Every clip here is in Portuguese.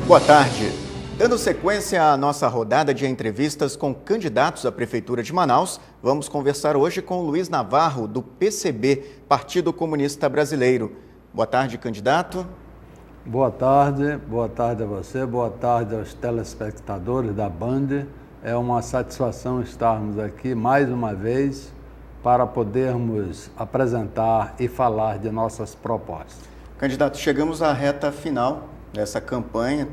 Boa tarde. Dando sequência à nossa rodada de entrevistas com candidatos à Prefeitura de Manaus, vamos conversar hoje com Luiz Navarro, do PCB, Partido Comunista Brasileiro. Boa tarde, candidato. Boa tarde a você, boa tarde aos telespectadores da Band. É uma satisfação estarmos aqui mais uma vez para podermos apresentar e falar de nossas propostas. Candidato, chegamos à reta final dessa campanha,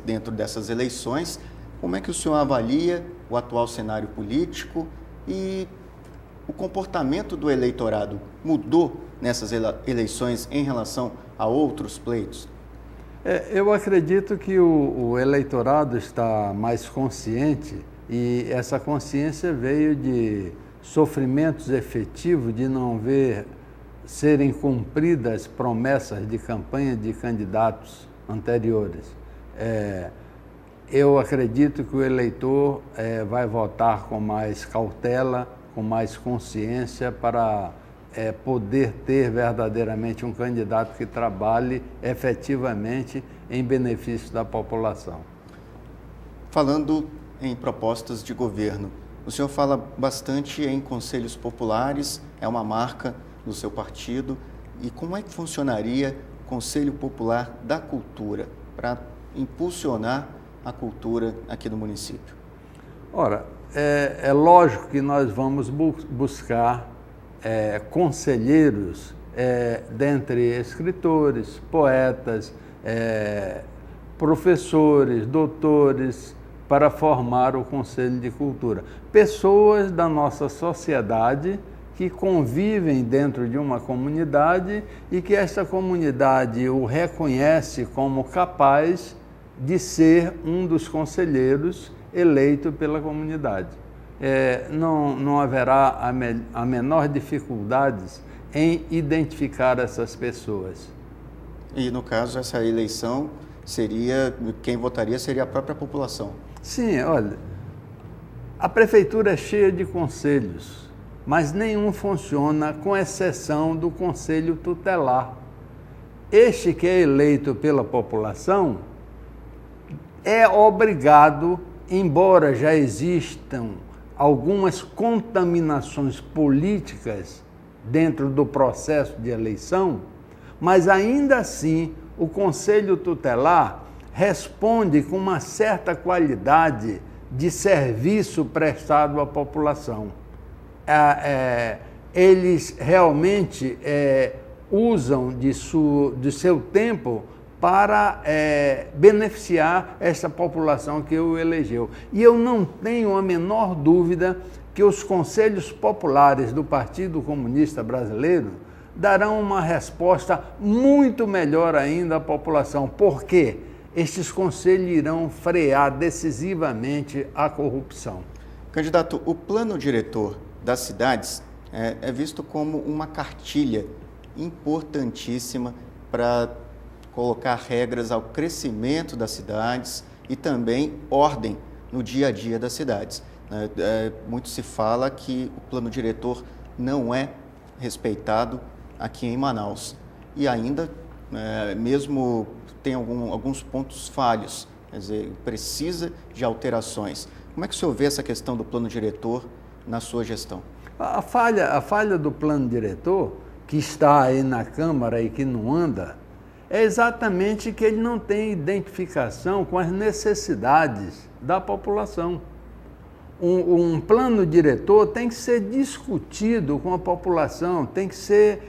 dentro dessas eleições. Como é que o senhor avalia o atual cenário político e o comportamento do eleitorado mudou nessas eleições em relação a outros pleitos? Eu acredito que o eleitorado está mais consciente e essa consciência veio de sofrimentos efetivos de não ver serem cumpridas promessas de campanha de candidatos anteriores. Eu acredito que o eleitor vai votar com mais cautela, com mais consciência para poder ter verdadeiramente um candidato que trabalhe efetivamente em benefício da população. Falando em propostas de governo, o senhor fala bastante em conselhos populares, é uma marca do seu partido. E como é que funcionaria o Conselho Popular da Cultura para impulsionar a cultura aqui no município? Ora, é lógico que nós vamos buscar conselheiros dentre escritores, poetas, professores, doutores, para formar o Conselho de Cultura. Pessoas da nossa sociedade que convivem dentro de uma comunidade e que esta comunidade o reconhece como capaz de ser um dos conselheiros eleito pela comunidade. Não haverá a menor dificuldade em identificar essas pessoas. E, no caso, essa eleição quem votaria seria a própria população? Sim, olha, a prefeitura é cheia de conselhos, mas nenhum funciona com exceção do conselho tutelar. Este que é eleito pela população é obrigado, embora já existam algumas contaminações políticas dentro do processo de eleição, mas ainda assim o conselho tutelar responde com uma certa qualidade de serviço prestado à população. Eles realmente usam de seu tempo para beneficiar essa população que o elegeu. E eu não tenho a menor dúvida que os conselhos populares do Partido Comunista Brasileiro darão uma resposta muito melhor ainda à população. Por quê? Estes conselhos irão frear decisivamente a corrupção. Candidato, o plano diretor das cidades é visto como uma cartilha importantíssima para colocar regras ao crescimento das cidades e também ordem no dia a dia das cidades. Muito se fala que o plano diretor não é respeitado aqui em Manaus e ainda mesmo tem alguns pontos falhos, quer dizer, precisa de alterações. Como é que o senhor vê essa questão do plano diretor na sua gestão? A falha do plano diretor, que está aí na Câmara e que não anda, é exatamente que ele não tem identificação com as necessidades da população. Um plano diretor tem que ser discutido com a população, tem que ser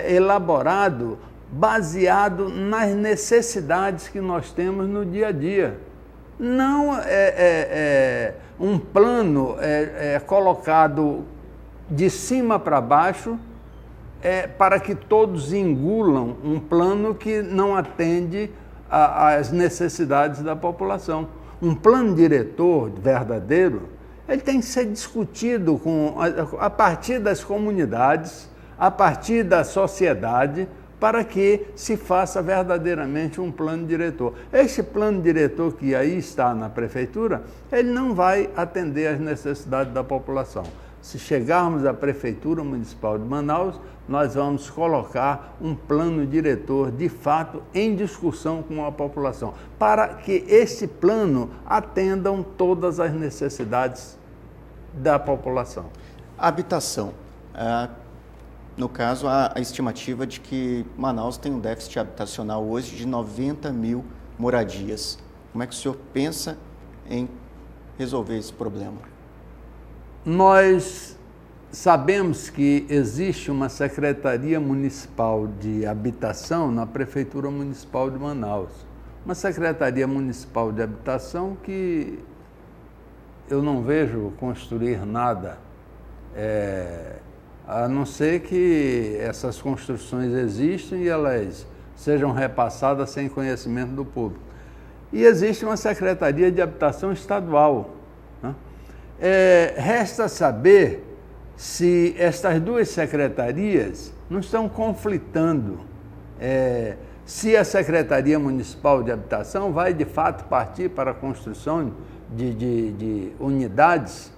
elaborado baseado nas necessidades que nós temos no dia a dia. Não um plano colocado de cima para baixo para que todos engulam um plano que não atende às necessidades da população. Um plano diretor verdadeiro, ele tem que ser discutido a partir das comunidades, a partir da sociedade, para que se faça verdadeiramente um plano diretor. Este plano diretor que aí está na prefeitura, ele não vai atender às necessidades da população. Se chegarmos à Prefeitura Municipal de Manaus, nós vamos colocar um plano diretor, de fato, em discussão com a população, para que esse plano atendam todas as necessidades da população. Habitação. No caso, há a estimativa de que Manaus tem um déficit habitacional hoje de 90 mil moradias. Como é que o senhor pensa em resolver esse problema? Nós sabemos que existe uma Secretaria Municipal de Habitação na Prefeitura Municipal de Manaus. Uma Secretaria Municipal de Habitação que eu não vejo construir nada, a não ser que essas construções existam e elas sejam repassadas sem conhecimento do público. E existe uma Secretaria de Habitação Estadual, né? Resta saber se estas duas secretarias não estão conflitando, se a Secretaria Municipal de Habitação vai de fato partir para a construção de unidades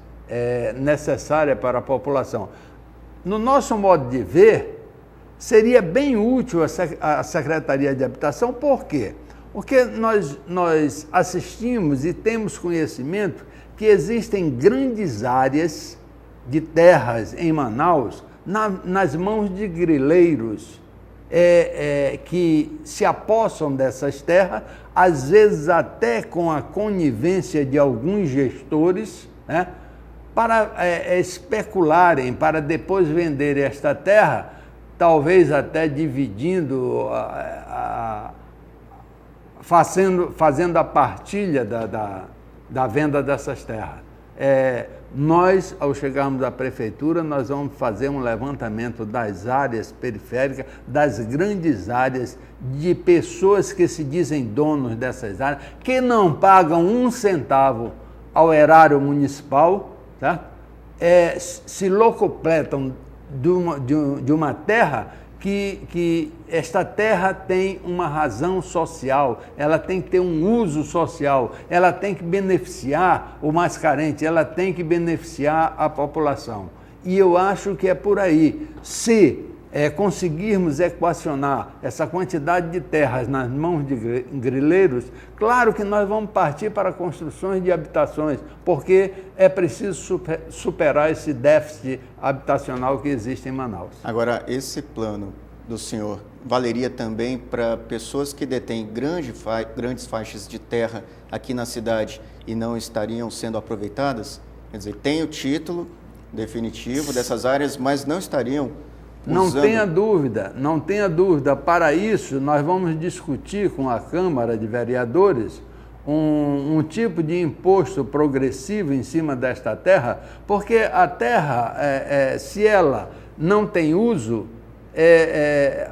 necessárias para a população. No nosso modo de ver, seria bem útil a Secretaria de Habitação, por quê? Porque nós assistimos e temos conhecimento que existem grandes áreas de terras em Manaus nas mãos de grileiros que se apossam dessas terras, às vezes até com a conivência de alguns gestores, né, para especularem, para depois venderem esta terra, talvez até dividindo, fazendo a partilha da venda dessas terras. Nós, ao chegarmos à prefeitura, nós vamos fazer um levantamento das áreas periféricas, das grandes áreas, de pessoas que se dizem donos dessas áreas, que não pagam um centavo ao erário municipal, tá? Se locupletam de uma terra que esta terra tem uma razão social, ela tem que ter um uso social, ela tem que beneficiar o mais carente, ela tem que beneficiar a população. E eu acho que é por aí. Se conseguirmos equacionar essa quantidade de terras nas mãos de grileiros, claro que nós vamos partir para construções de habitações, porque é preciso superar esse déficit habitacional que existe em Manaus. Agora, esse plano do senhor valeria também para pessoas que detêm grandes faixas de terra aqui na cidade e não estariam sendo aproveitadas? Quer dizer, tem o título definitivo dessas áreas, mas não estariam Não tenha dúvida. Para isso, nós vamos discutir com a Câmara de Vereadores um tipo de imposto progressivo em cima desta terra, porque a terra, se ela não tem uso,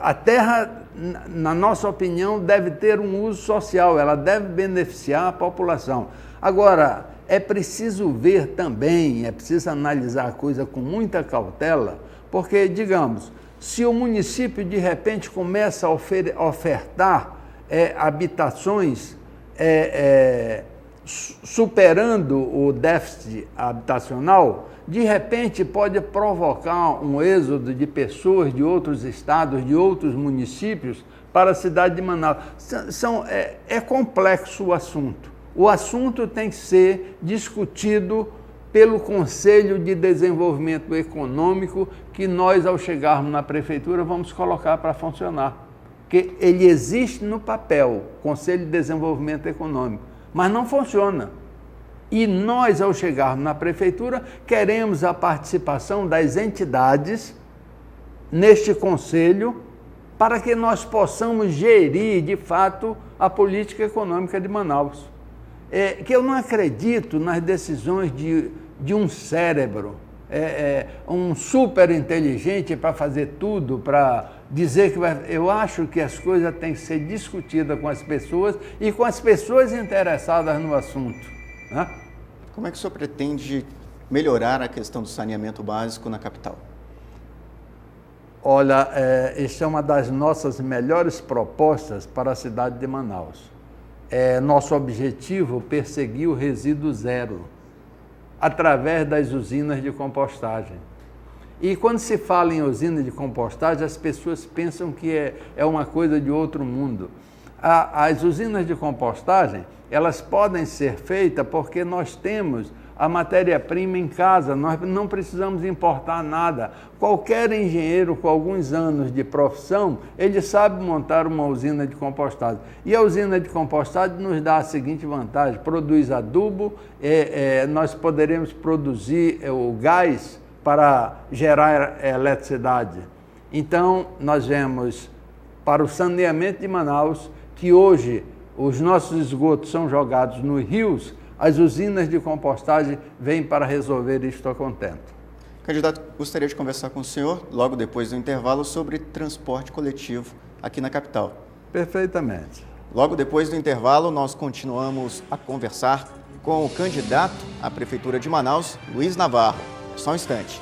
a terra, na nossa opinião, deve ter um uso social, ela deve beneficiar a população. Agora, é preciso ver também, é preciso analisar a coisa com muita cautela, porque, digamos, se o município de repente começa a ofertar habitações superando o déficit habitacional, de repente pode provocar um êxodo de pessoas de outros estados, de outros municípios para a cidade de Manaus. É complexo o assunto. O assunto tem que ser discutido pelo Conselho de Desenvolvimento Econômico, que nós, ao chegarmos na prefeitura, vamos colocar para funcionar. Porque ele existe no papel, Conselho de Desenvolvimento Econômico, mas não funciona. E nós, ao chegarmos na prefeitura, queremos a participação das entidades neste conselho para que nós possamos gerir, de fato, a política econômica de Manaus. Que eu não acredito nas decisões de um cérebro, um super inteligente para fazer tudo, para dizer que vai... Eu acho que as coisas têm que ser discutidas com as pessoas e com as pessoas interessadas no assunto, né? Como é que o senhor pretende melhorar a questão do saneamento básico na capital? Olha, esta é uma das nossas melhores propostas para a cidade de Manaus. Nosso objetivo perseguir o resíduo zero através das usinas de compostagem. E quando se fala em usina de compostagem, as pessoas pensam que é uma coisa de outro mundo. As usinas de compostagem, elas podem ser feitas porque nós temos a matéria-prima em casa, nós não precisamos importar nada. Qualquer engenheiro com alguns anos de profissão, ele sabe montar uma usina de compostagem. E a usina de compostagem nos dá a seguinte vantagem: produz adubo, nós poderemos produzir o gás para gerar eletricidade. Então, nós vemos para o saneamento de Manaus, que hoje os nossos esgotos são jogados nos rios, as usinas de compostagem vêm para resolver isto a contento. Candidato, gostaria de conversar com o senhor, logo depois do intervalo, sobre transporte coletivo aqui na capital. Perfeitamente. Logo depois do intervalo, nós continuamos a conversar com o candidato à Prefeitura de Manaus, Luiz Navarro. Só um instante.